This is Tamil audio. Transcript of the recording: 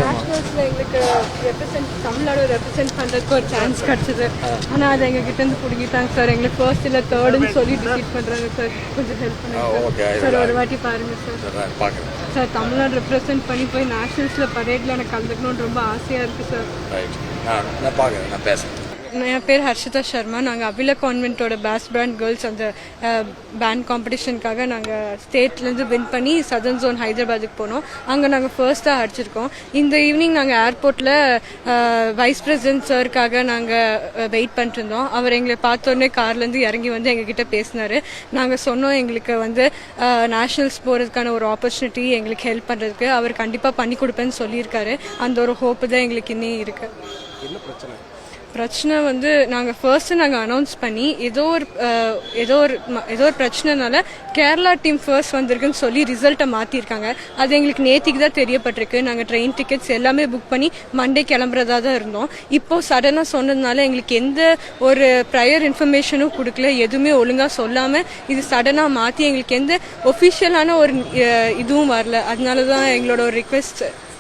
நேஷனல்ஸ்ல எங்களுக்கு தமிழ்நாடு ரெப்ரசென்ட் பண்றதுக்கு ஒரு சான்ஸ் கிடைச்சது. ஆனா அதை எங்க கிட்ட இருந்து பிடிக்கிட்டாங்க சார். எங்களுக்கு ஃபர்ஸ்ட் இல்ல தேர்ட்னு சொல்லி டிசைட் பண்றாங்க சார். கொஞ்சம் ஹெல்ப் பண்ணுங்க சார். ஒரு வாட்டி பாருங்க சார். சார் தமிழ்நாடு ரெப்ரசென்ட் பண்ணி போய் நேஷனல்ஸ்ல பரேட்ல எனக்கு கலந்துக்கணும்னு ரொம்ப ஆசையா இருக்கு சார். நான் பார்க்குறேன், நான் பேசுறேன். என் பேர் ஹர்ஷிதா சர்மா. நாங்கள் அபில கான்வென்ட்டோட பேஸ் பேண்ட் கேர்ள்ஸ் அந்த பேண்ட் காம்படிஷனுக்காக நாங்கள் ஸ்டேட்லேருந்து வின் பண்ணி சதர்ன் ஜோன் ஹைதராபாத்துக்கு போனோம். அங்கே நாங்கள் ஃபர்ஸ்ட்டாக அடிச்சிருக்கோம். இந்த ஈவினிங் நாங்கள் ஏர்போர்ட்டில் வைஸ் பிரசிடென்ட் சாருக்காக நாங்கள் வெயிட் பண்ணிட்டு இருந்தோம். அவர் எங்களை பார்த்தோன்னே கார்லேருந்து இறங்கி வந்து எங்ககிட்ட பேசினார். நாங்கள் சொன்னோம் எங்களுக்கு வந்து நேஷனல்ஸ் போகிறதுக்கான ஒரு ஆப்பர்ச்சுனிட்டி எங்களுக்கு ஹெல்ப் பண்ணுறதுக்கு அவர் கண்டிப்பாக பண்ணி கொடுப்பேன்னு சொல்லியிருக்காரு. அந்த ஒரு ஹோப்பு தான் எங்களுக்கு இன்னும் இருக்குது. பிரச்சனை வந்து நாங்கள் ஃபர்ஸ்ட்டு நாங்கள் அனௌன்ஸ் பண்ணி ஏதோ ஒரு பிரச்சனைனால கேரளா டீம் ஃபர்ஸ்ட் வந்திருக்குன்னு சொல்லி ரிசல்ட்டை மாற்றிருக்காங்க. அது எங்களுக்கு நேற்றுக்கு தான் தெரியப்பட்டிருக்கு. நாங்கள் ட்ரெயின் டிக்கெட்ஸ் எல்லாமே புக் பண்ணி மண்டே கிளம்புறதா தான் இருந்தோம். இப்போ சடனாக சொன்னதுனால எங்களுக்கு எந்த ஒரு ப்ரையர் இன்ஃபர்மேஷனும் கொடுக்கல, எதுவுமே ஒழுங்காக சொல்லாமல் இது சடனாக மாற்றி எங்களுக்கு எந்த ஒஃபிஷியலான ஒரு இதுவும் வரல. அதனால தான் எங்களோட ஒரு ரிக்வெஸ்ட்